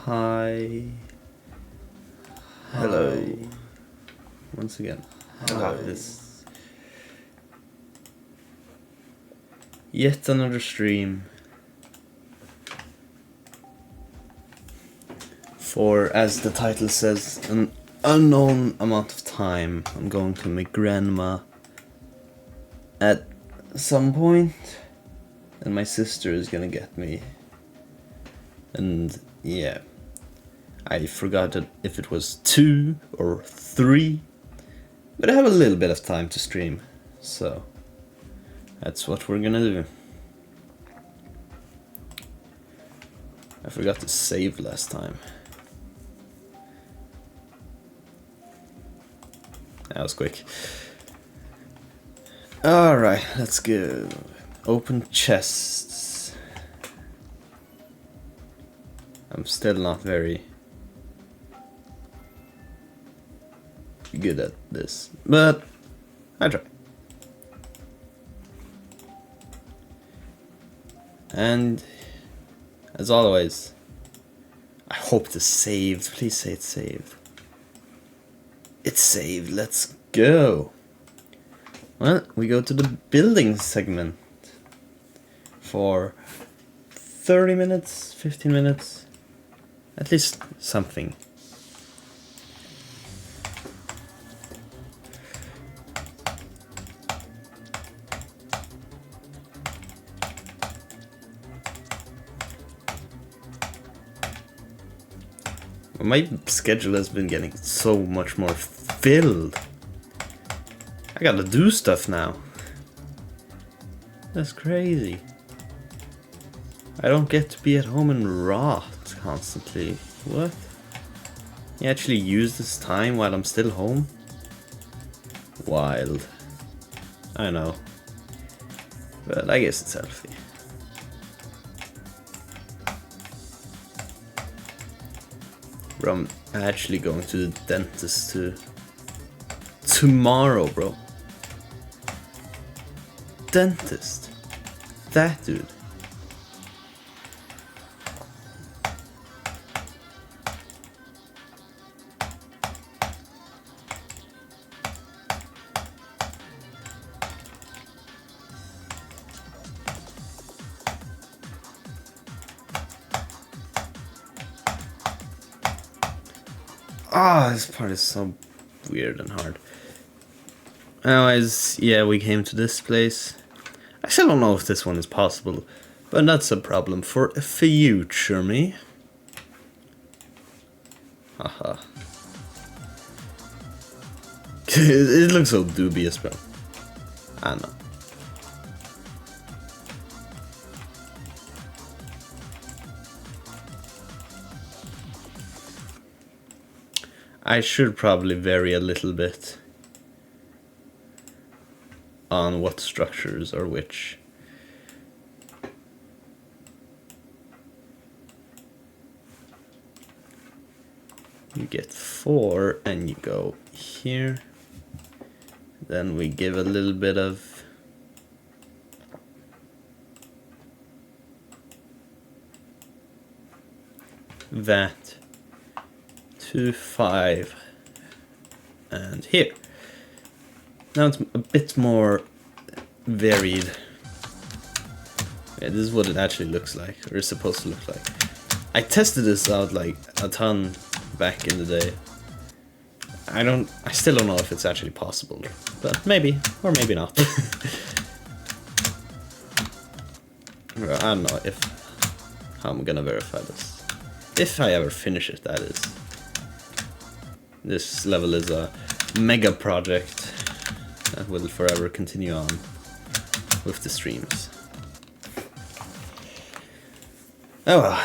Hi. Hello. Hi. Once again. Hello. This yet another stream for, as the title says, an unknown amount of time. I'm going to my grandma at some point, and my sister is gonna get me. And yeah, I forgot if it was 2 or 3, but I have a little bit of time to stream, so that's what we're gonna do. I forgot to save last time. That was quick. Alright, let's go. Open chests. I'm still not very good at this, but I try. And as always, I hope this saved. Please say it's saved. It's saved. Let's go. Well, we go to the building segment for 30 minutes, 15 minutes, at least something. My schedule has been getting so much more filled. I gotta do stuff now. That's crazy. I don't get to be at home and rot constantly. What? You actually use this time while I'm still home? Wild. I know. But I guess it's healthy. Bro, I'm actually going to the dentist tomorrow, bro. Dentist. That dude. Ah, this part is so weird and hard. Anyways, yeah, we came to this place. I still don't know if this one is possible, but that's a problem for a future me. Haha. It looks so dubious, bro. I know. I should probably vary a little bit on what structures are which. You get 4 and you go here. Then we give a little bit of that to 5 and here. Now it's a bit more varied. Yeah, this is what it actually looks like, or is supposed to look like. I tested this out like a ton back in the day. I still don't know if it's actually possible, but maybe, or maybe not. I don't know how I'm gonna verify this. If I ever finish it, that is. This level is a mega project that will forever continue on with the streams. Oh well.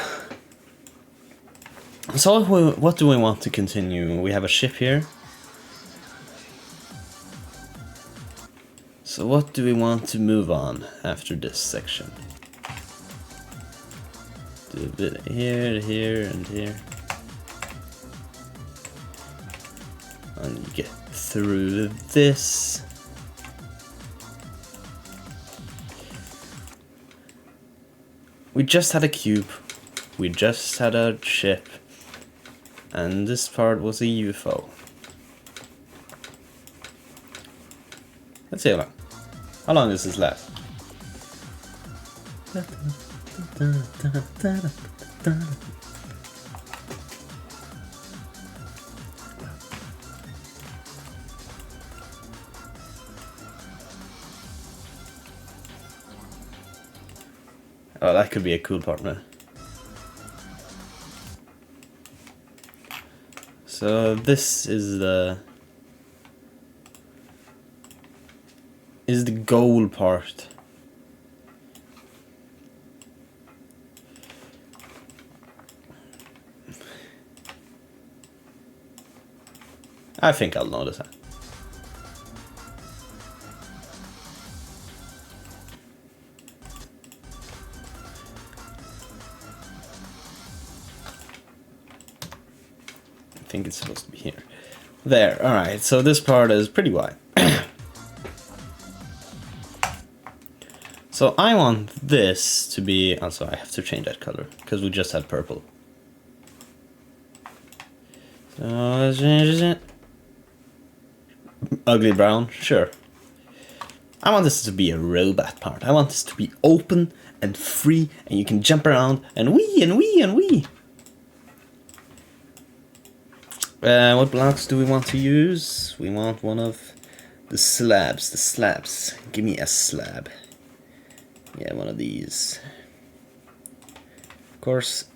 So what do we want to continue? We have a ship here. So what do we want to move on after this section? Do a bit here, here, and here. And get through this. We just had a cube. We just had a ship. And this part was a UFO. Let's see how long does this last? Oh, that could be a cool part, man. So this is the goal part. I think I'll notice that. I think it's supposed to be here. There, alright, so this part is pretty wide. So I want this to be, also I have to change that color, because we just had purple. So let's change it. Ugly brown, sure. I want this to be a robot part. I want this to be open and free, and you can jump around and wee and wee and wee. What blocks do we want to use? We want one of the slabs. The slabs. Give me a slab. Yeah, one of these. Of course,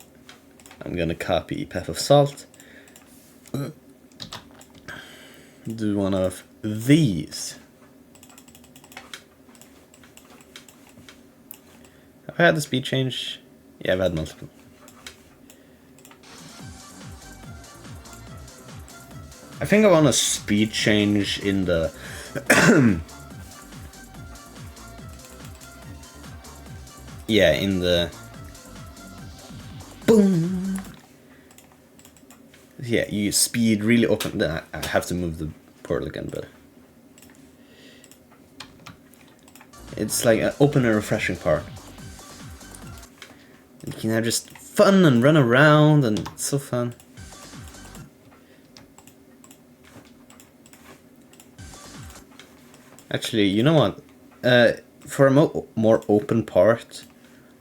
I'm gonna copy Path of Salt. Do one of these. Have I had the speed change? Yeah, I've had multiple. I think I want a speed change in the yeah, in the boom. Yeah, you speed really open. I have to move the portal again, but it's like an open and refreshing part. You can have just fun and run around, and it's so fun. Actually, you know what? For a more open part,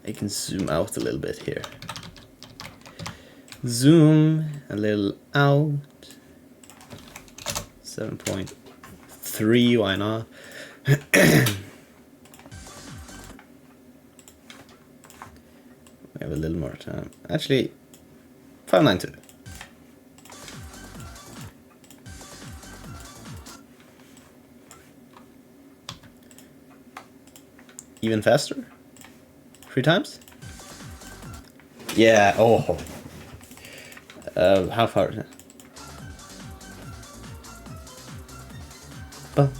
I can zoom out a little bit here. Zoom a little out. 7.3, why not? We have a little more time. Actually, 592. Even faster? 3 times? Yeah, oh. How far is it? Bum,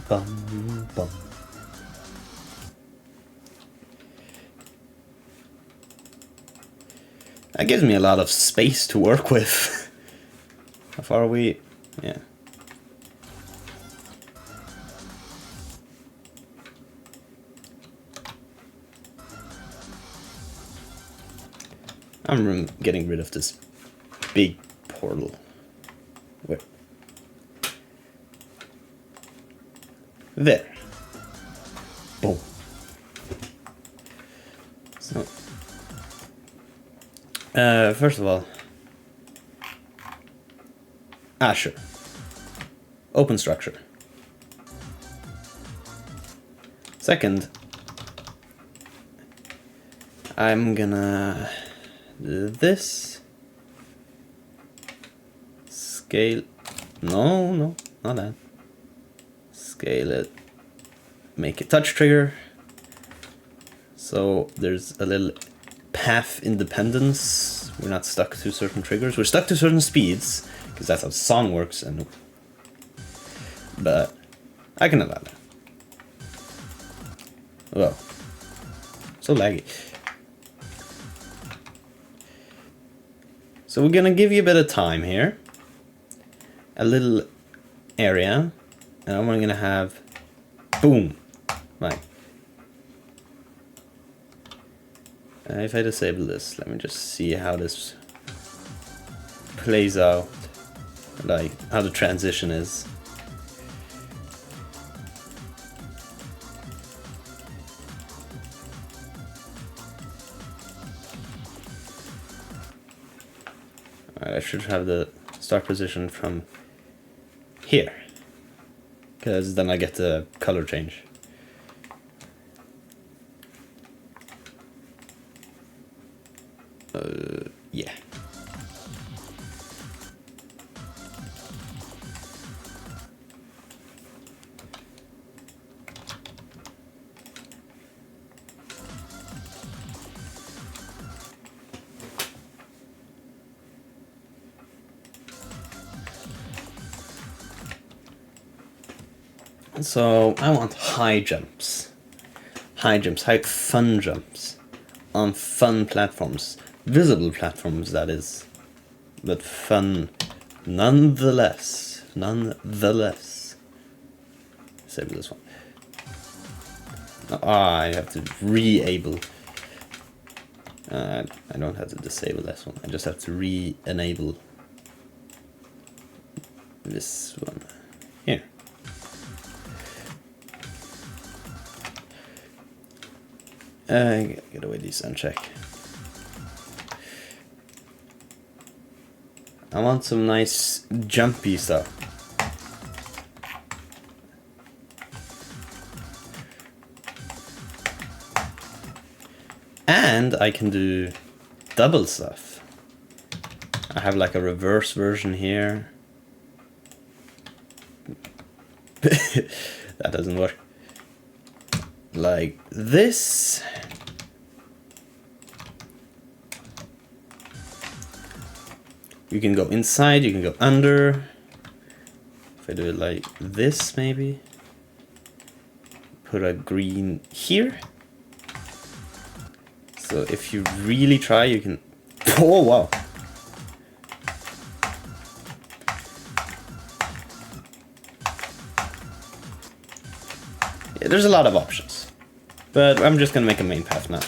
bum, bum. That gives me a lot of space to work with. How far are we? Yeah. I'm getting rid of this big portal. Where? There. Boom. So, first of all, sure. Open structure. Second, I'm gonna do this. Scale. No, not that. Scale it. Make a touch trigger. So there's a little path independence. We're not stuck to certain triggers. We're stuck to certain speeds, because that's how the song works. But I can allow that. Whoa. So laggy. So we're gonna give you a bit of time here. A little area. And we're gonna have boom. Right. If I disable this, let me just see how this plays out, like how the transition is. Alright, I should have the start position from here, because then I get the color change. Yeah. So I want high jumps, high fun jumps on fun platforms, visible platforms that is, but fun nonetheless. Disable this one. I have to re-able. I don't have to disable this one. I just have to re-enable this one here. Get away these uncheck. I want some nice jumpy stuff. And I can do double stuff. I have like a reverse version here. That doesn't work. Like this. You can go inside, you can go under. If I do it like this, maybe. Put a green here. So if you really try, you can... Oh, wow. Yeah, there's a lot of options. But I'm just gonna make a main path now.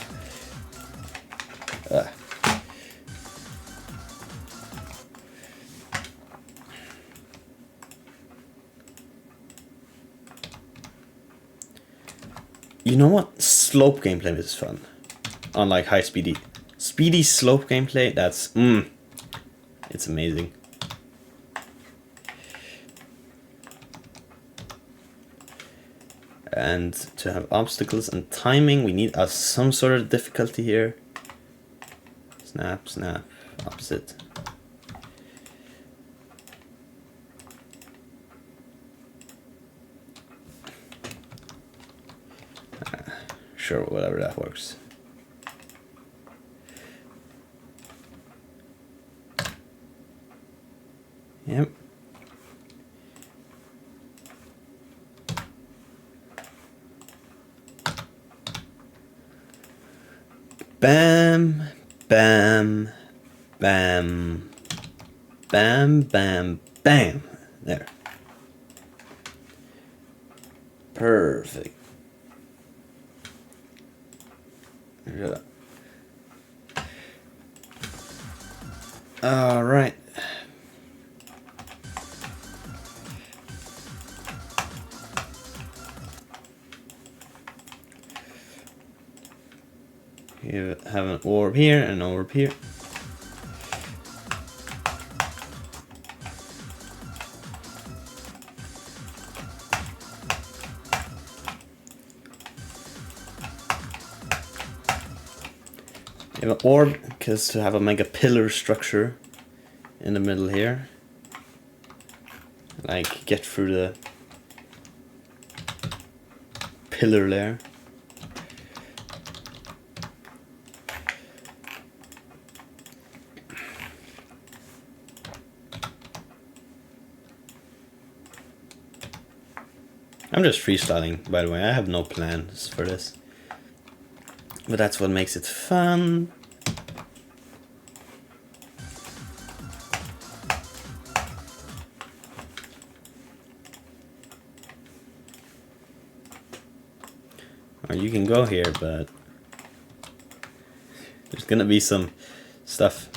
You know what? Slope gameplay is fun. On like high speedy. Speedy slope gameplay, that's... It's amazing. And to have obstacles and timing, we need some sort of difficulty here. Snap, snap, opposite. Sure, whatever that works. Yep. Bam, bam, bam, bam, bam, bam. There. Perfect. All right. You have an orb here and an orb here. You have an orb because to have a mega pillar structure in the middle here. Like get through the pillar there. I'm just freestyling, by the way. I have no plans for this. But that's what makes it fun. Or you can go here, but there's gonna be some stuff.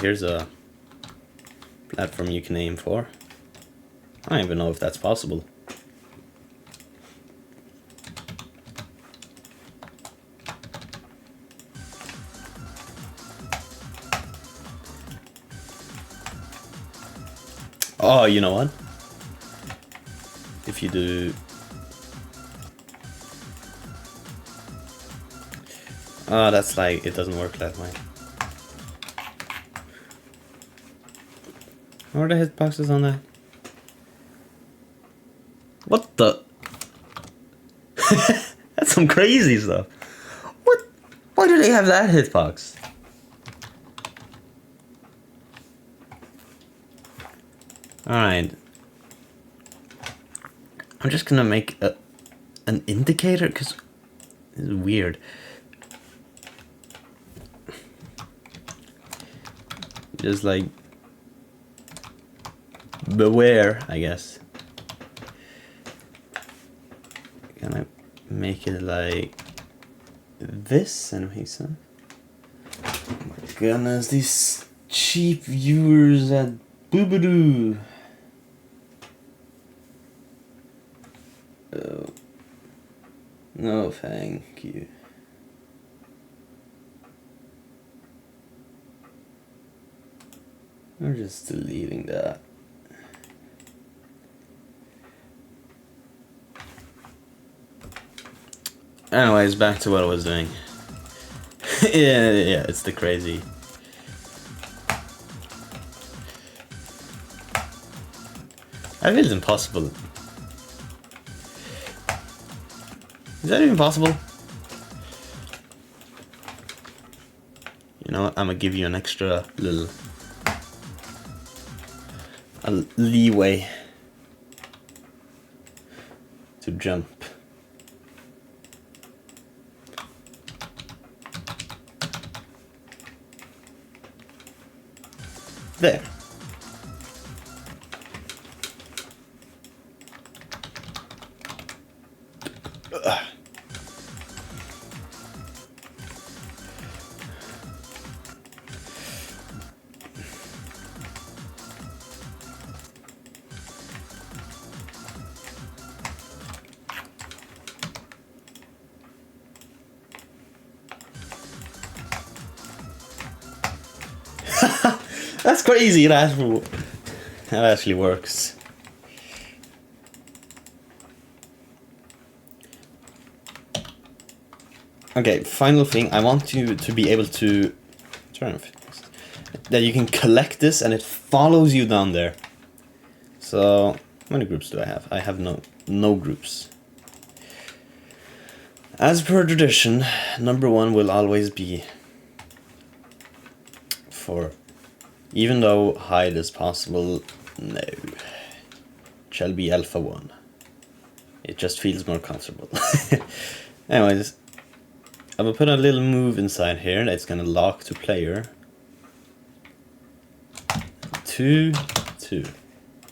here's a platform you can aim for. I don't even know if that's possible. Oh, you know what? If you do... Oh, that's like, it doesn't work that way. What are the hitboxes on that? What the? That's some crazy stuff. What? Why do they have that hitbox? Alright. I'm just gonna make an indicator, because it's weird. Just like... beware, I guess. Can I make it like this and make sense? Oh my goodness, these cheap viewers at Boobadoo. Oh. No, thank you. I'm just deleting that. Anyways, back to what I was doing. yeah, it's the crazy. I feel it's impossible. Is that even possible? You know what? I'm gonna give you an extra little leeway to jump. There. That's crazy. That actually works. Okay, final thing. I want you to be able to turn that you can collect this and it follows you down there. So, how many groups do I have? I have no groups. As per tradition, number 1 will always be for, even though hide is possible, no. Shall be alpha 1. It just feels more comfortable. Anyways, I will put a little move inside here that's gonna lock to player. 2, 2.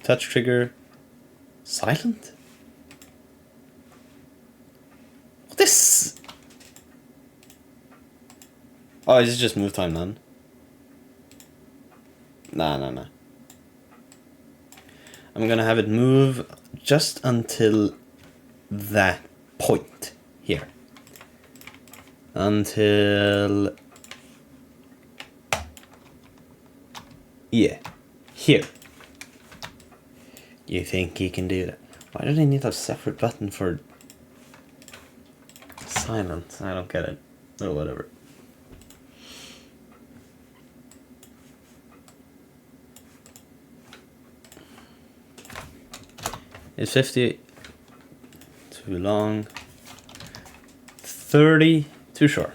Touch trigger. Silent? What this? Oh, is it just move time none? Nah. I'm gonna have it move just until that point here. Until... yeah, here. You think you can do that? Why do they need a separate button for silent? I don't get it. Oh, whatever. Is 50 too long? 30 too short?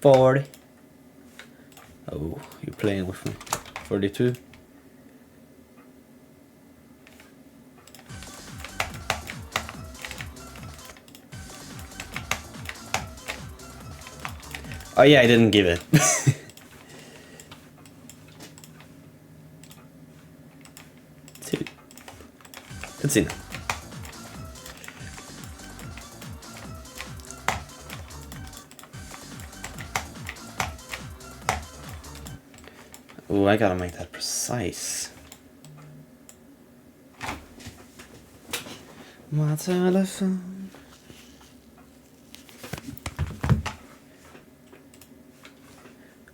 40. Oh, you're playing with me. 42. Oh yeah, I didn't give it. Two. Let's see now. I gotta make that precise. My telephone.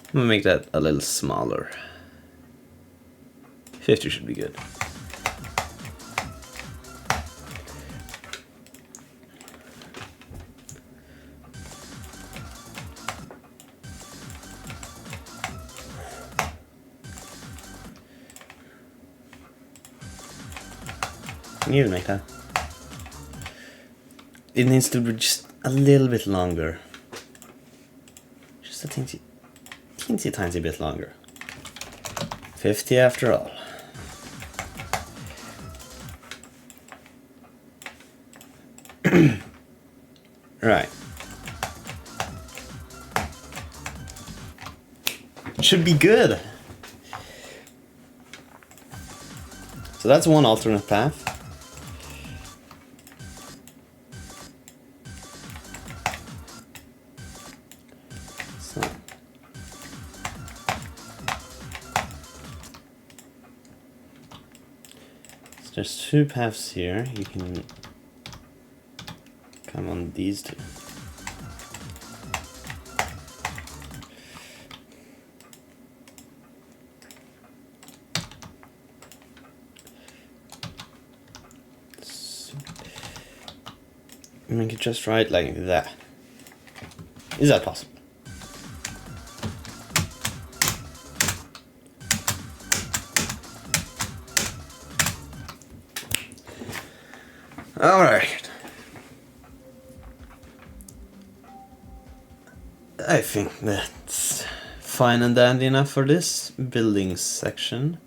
I'm gonna make that a little smaller. 50 should be good. Can you even make that? It needs to be just a little bit longer. Just a teensy tiny bit longer. 50 after all. Right. Should be good. So that's one alternate path. So there's two paths here. You can come on these two. Make it just right like that. Is that possible? All right. I think that's fine and dandy enough for this building section.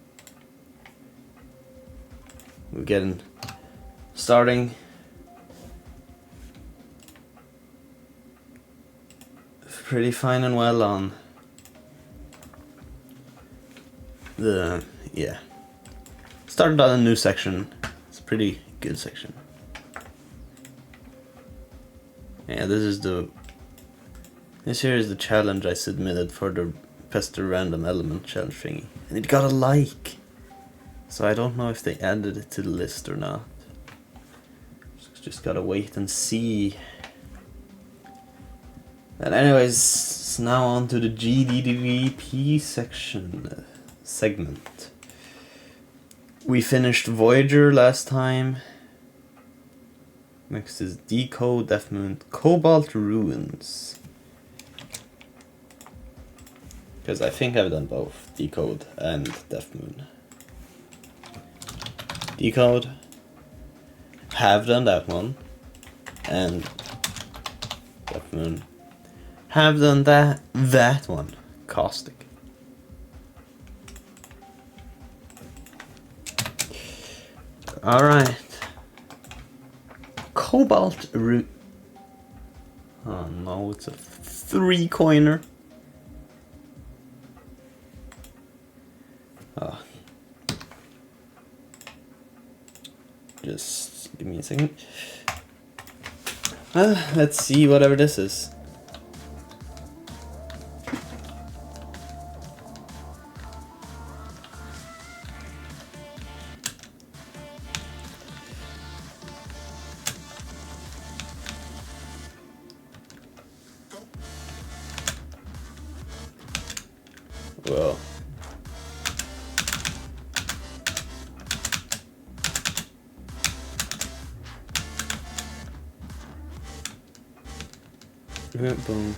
We're getting starting pretty fine and well on the, yeah. Started on a new section. It's a pretty good section. Yeah, this here is the challenge I submitted for the Pester Random Element challenge thingy. And it got a like. So I don't know if they added it to the list or not. Just gotta wait and see. But anyways, now on to the GDDP segment. We finished Voyager last time. Next is Decode, Death Moon, Cobalt Ruins. Because I think I've done both, Decode and Death Moon. Decode, have done that one, and Death Moon, have done that one, Caustic. Alright. Cobalt Root. Oh no, it's a 3-coiner. Oh. Just give me a second. Let's see whatever this is. Well, boom.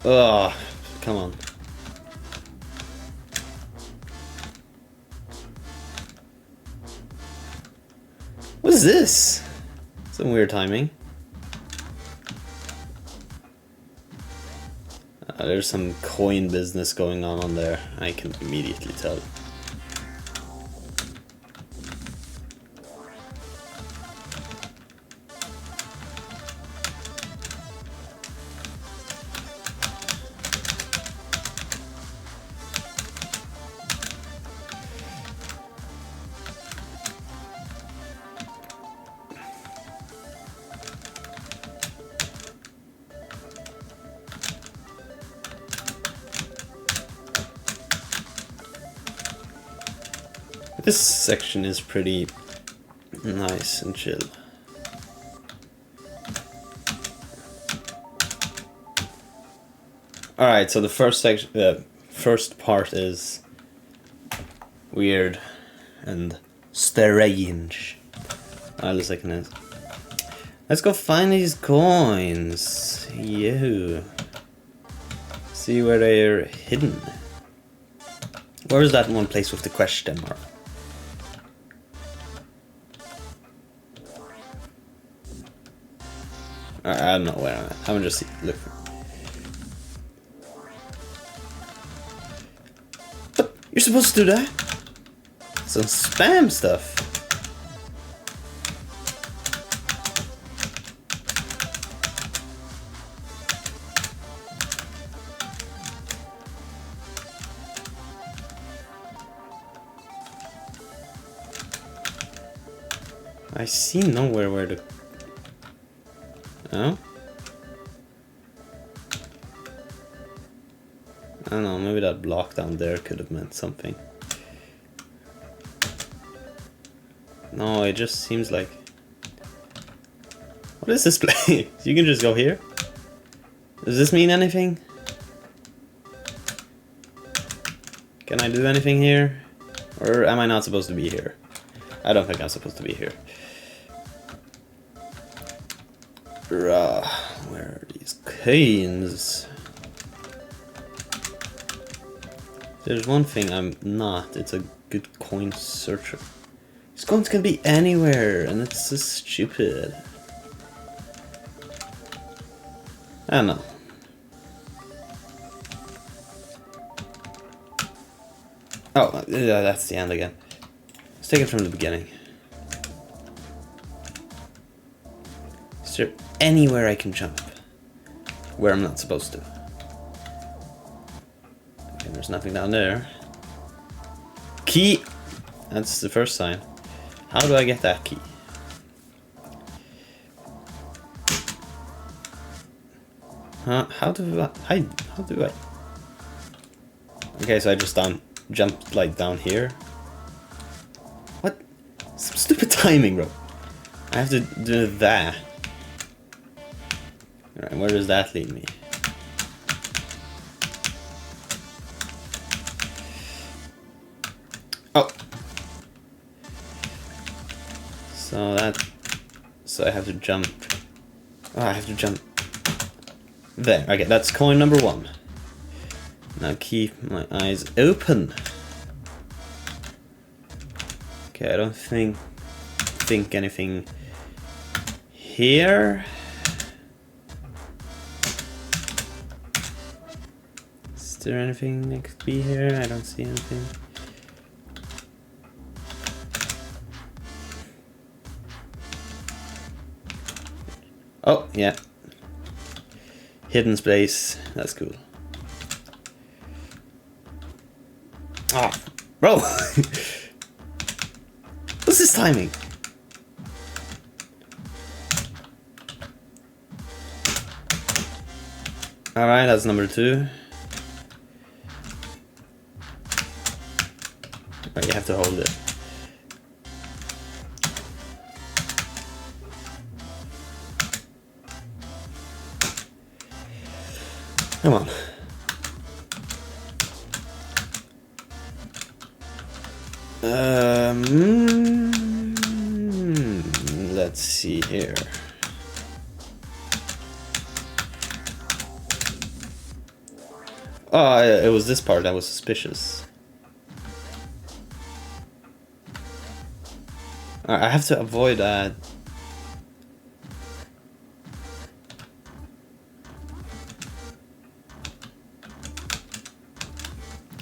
Oh, come on. What is this? Some weird timing. There's some coin business going on there. I can immediately tell. This section is pretty nice and chill. Alright, so the first section, the first part is weird and strange. The second is, let's go find these coins. Yo. See where they're hidden. Where is that one place with the question mark? I don't know where I'm at. I'm just looking. But you're supposed to do that? Some spam stuff. I see nowhere where the... Oh? I don't know, maybe that block down there could have meant something. No, it just seems like... What is this place? You can just go here? Does this mean anything? Can I do anything here? Or am I not supposed to be here? I don't think I'm supposed to be here. Where are these coins? There's one thing I'm not. It's a good coin searcher. These coins can be anywhere, and it's just stupid. I don't know. Oh, yeah, that's the end again. Let's take it from the beginning. Is there anywhere I can jump where I'm not supposed to? Okay, there's nothing down there. Key! That's the first sign. How do I get that key? How do I? How do I? Okay, so I just jumped like down here. What? Some stupid timing, bro. I have to do that. Alright, where does that lead me? Oh! So I have to jump. Oh, I have to jump. There, okay, that's coin number 1. Now keep my eyes open. Okay, I don't think anything here. Is there anything that could be here? I don't see anything. Oh, yeah. Hidden space. That's cool. Ah, bro! What's this timing? Alright, that's number 2. Oh, you have to hold it. Come on. Let's see here. Oh, it was this part that was suspicious. I have to avoid that.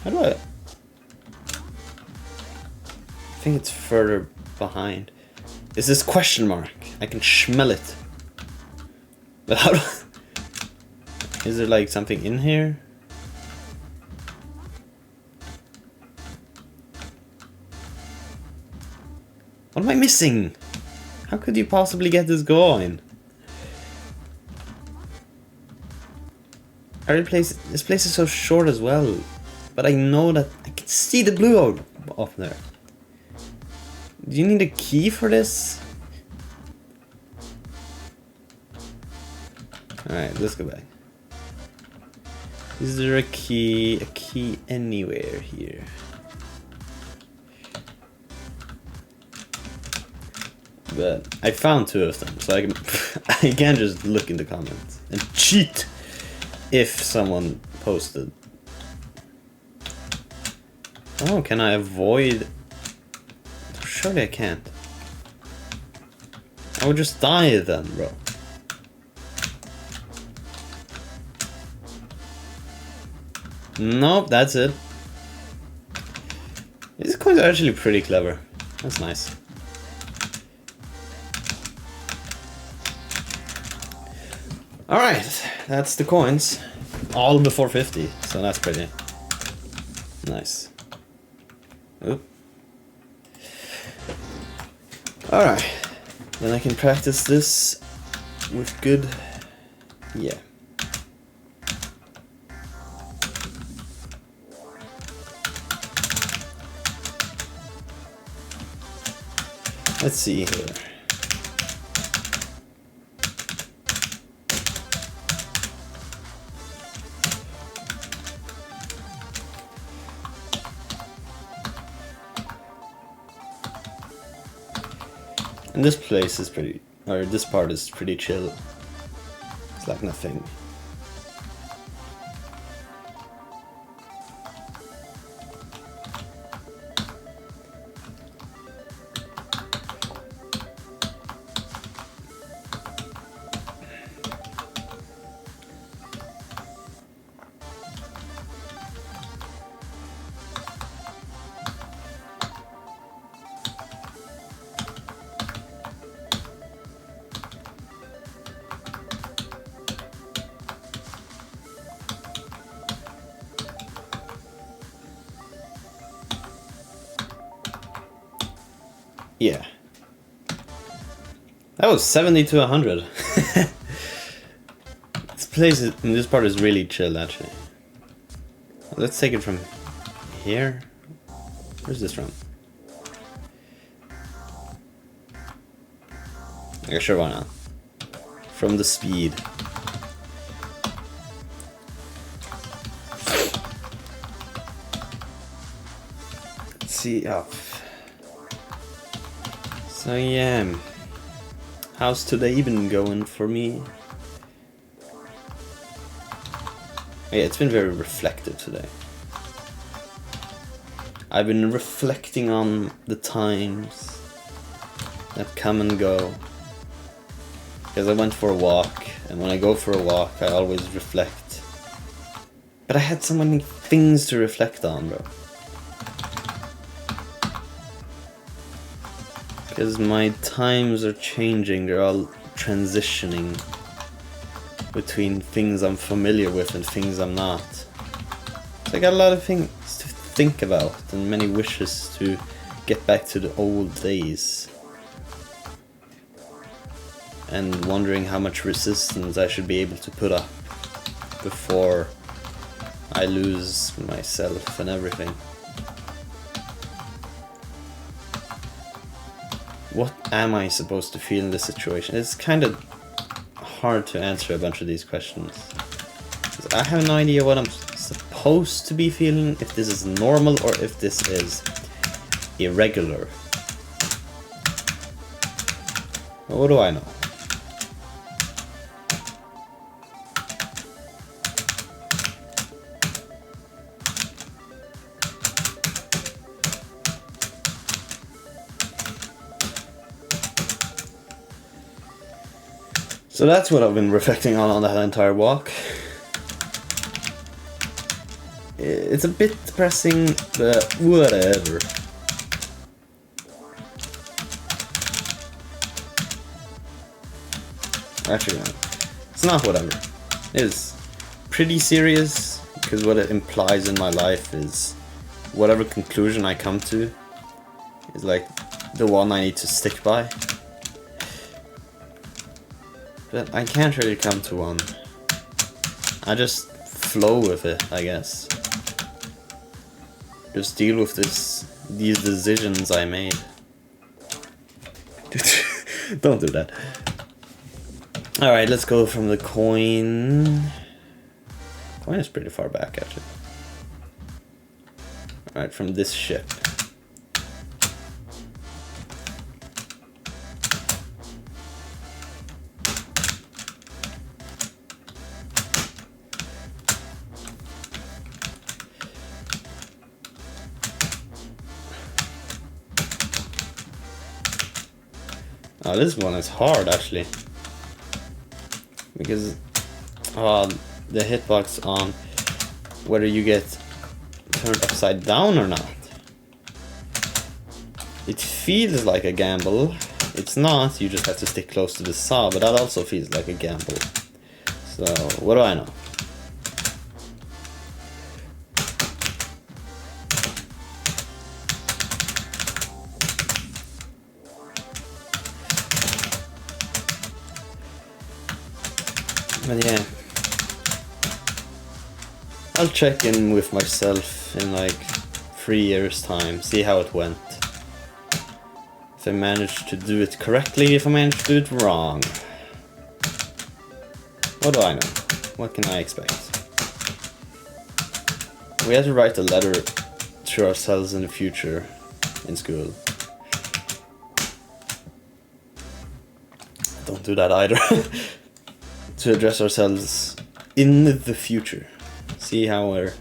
How do I think it's further behind. Is this question mark? I can smell it. But how do is there like something in here? What am I missing? How could you possibly get this going? This place is so short as well. But I know that I can see the blue up there. Do you need a key for this? Alright, let's go back. Is there a key anywhere here? But I found 2 of them, so I can I can just look in the comments and cheat if someone posted. Oh, can I avoid? Surely I can't. I would just die then, bro. Nope, that's it. These coins are actually pretty clever. That's nice. Alright, that's the coins. All before 50, so that's pretty nice. Oop. Alright, then I can practice this with good... yeah. Let's see here. And this place is pretty, or this part is pretty chill. It's like nothing. Yeah. That was 70 to 100. This place is, this part is really chill actually. Let's take it from here. Where's this from? Okay, sure, why not? From the speed. Let's see up. So yeah, how's today been going for me? Yeah, it's been very reflective today. I've been reflecting on the times that come and go. Because I went for a walk, and when I go for a walk, I always reflect. But I had so many things to reflect on, bro. Because my times are changing, they're all transitioning between things I'm familiar with and things I'm not. So I got a lot of things to think about and many wishes to get back to the old days. And wondering how much resistance I should be able to put up before I lose myself and everything. What am I supposed to feel in this situation? It's kind of hard to answer a bunch of these questions. I have no idea what I'm supposed to be feeling, if this is normal or if this is irregular. Well, what do I know? So that's what I've been reflecting on that entire walk. It's a bit depressing, but whatever. Actually, no. It's not whatever. It's pretty serious, because what it implies in my life is whatever conclusion I come to is like the one I need to stick by. But I can't really come to one. I just flow with it, I guess. Just deal with these decisions I made. Don't do that. Alright, let's go from the coin. Coin is pretty far back, actually. Alright, from this ship. Oh, this one is hard, actually. Because the hitbox on whether you get turned upside down or not. It feels like a gamble. It's not, you just have to stick close to the saw, but that also feels like a gamble. So, what do I know? But yeah, I'll check in with myself in like 3 years time, see how it went. If I managed to do it correctly, if I managed to do it wrong. What do I know? What can I expect? We had to write a letter to ourselves in the future in school. Don't do that either. To address ourselves in the future. See how we're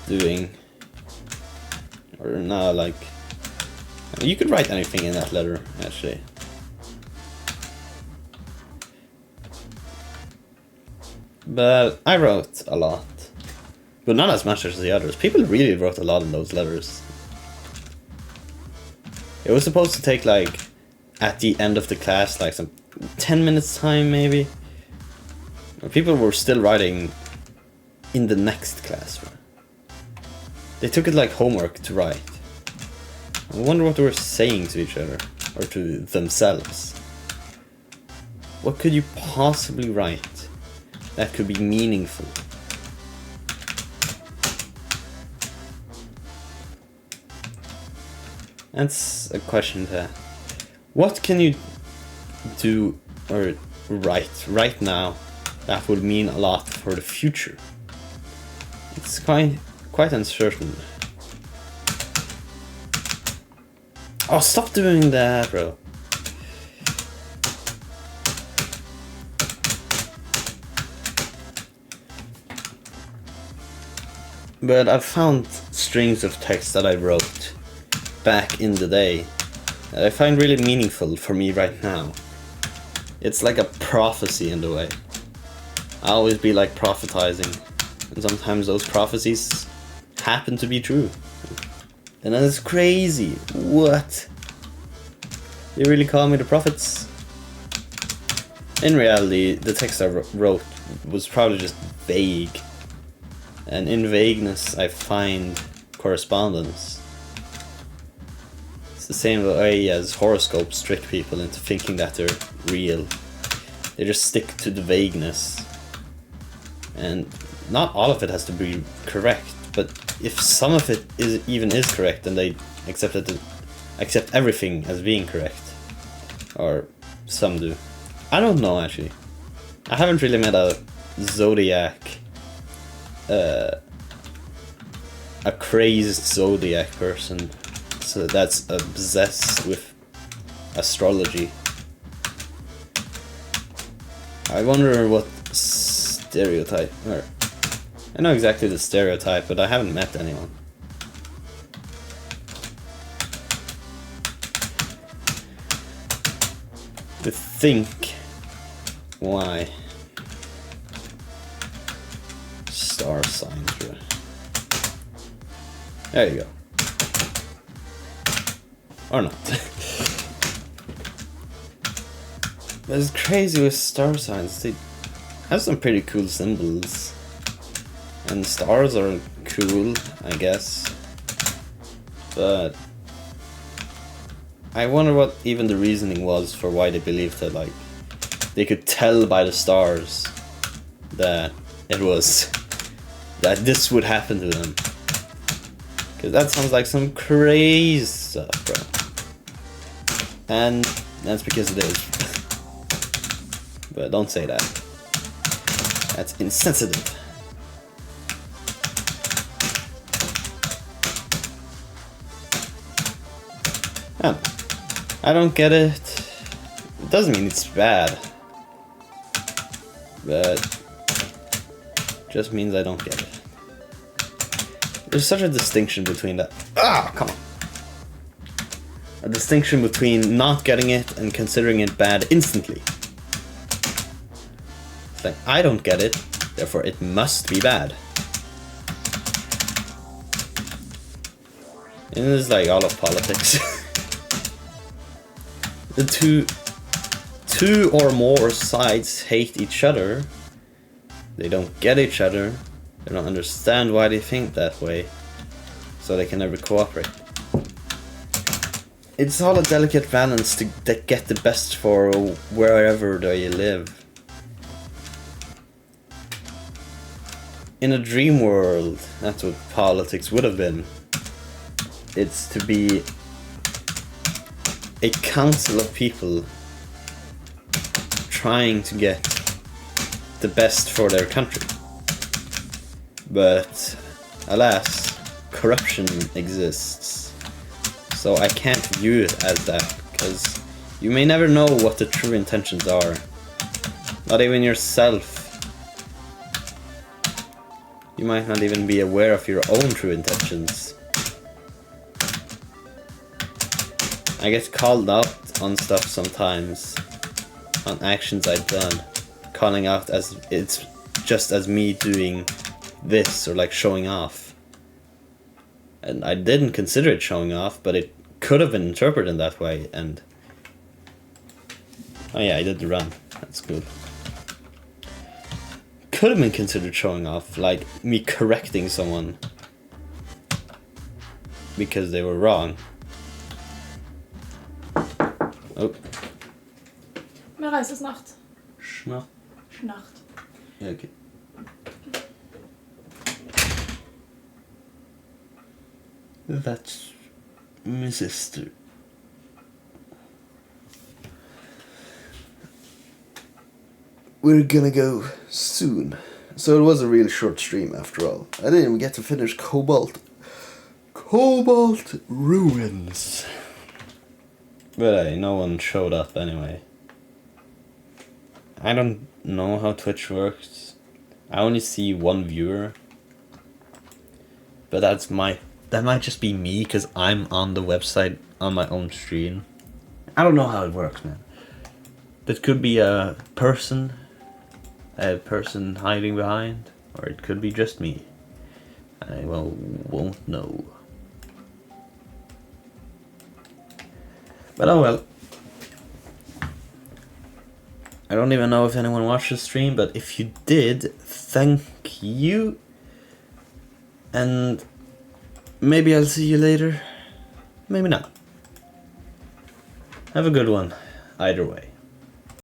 doing. Or not, like... You could write anything in that letter, actually. But I wrote a lot. But not as much as the others. People really wrote a lot in those letters. It was supposed to take, like, at the end of the class, like some 10 minutes time, maybe. People were still writing in the next class. They took it like homework to write. I wonder what they were saying to each other, or to themselves. What could you possibly write that could be meaningful? That's a question to ask. What can you do or write right now that would mean a lot for the future? It's quite uncertain. Oh, stop doing that, bro. But I've found strings of text that I wrote back in the day that I find really meaningful for me right now. It's like a prophecy in the way. I always be like prophetizing, and sometimes those prophecies happen to be true. And then it's crazy. What? You really call me the prophets? In reality, the text I wrote was probably just vague. And in vagueness, I find correspondence. It's the same way as horoscopes trick people into thinking that they're real. They just stick to the vagueness. And not all of it has to be correct, but if some of it is correct, then they accept everything as being correct. Or some do. I don't know, actually. I haven't really met a zodiac, a crazed zodiac person, so that's obsessed with astrology. I wonder what stereotype, or I know exactly the stereotype, but I haven't met anyone. To think why star signs, bro. There you go. Or not. But it's crazy with star signs. They have some pretty cool symbols. And stars are cool, I guess. But I wonder what even the reasoning was for why they believed that, like, they could tell by the stars that that this would happen to them. Because that sounds like some crazy stuff, bro. And that's because it is. But don't say that. That's insensitive. I don't get it. It doesn't mean it's bad. But just means I don't get it. There's such a distinction between that. Ah, come on. A distinction between not getting it and considering it bad instantly. It's like, I don't get it, therefore it must be bad. And this is like all of politics. The two or more sides hate each other. They don't get each other. They don't understand why they think that way. So they can never cooperate. It's all a delicate balance to get the best for wherever they live. In a dream world, that's what politics would have been. It's to be a council of people trying to get the best for their country. But alas, corruption exists. So I can't view it as that, because you may never know what the true intentions are. Not even yourself. You might not even be aware of your own true intentions. I get called out on stuff sometimes, on actions I've done, calling out as it's just as me doing this or like showing off. And I didn't consider it showing off, but it could have been interpreted in that way. And oh yeah, I did the run. That's cool. Could have been considered showing off, like me correcting someone because they were wrong. Oh. Mera, es ist Nacht. Schnacht. Nacht. Ja, okay. That's my sister. We're gonna go soon. So it was a really short stream after all. I didn't even get to finish Cobalt Ruins. But hey, no one showed up anyway. I don't know how Twitch works. I only see one viewer. But that might just be me because I'm on the website on my own stream. I don't know how it works, man. That could be a person hiding behind, or it could be just me. I won't know. But oh well. I don't even know if anyone watched the stream, but if you did, thank you. And maybe I'll see you later. Maybe not. Have a good one, either way.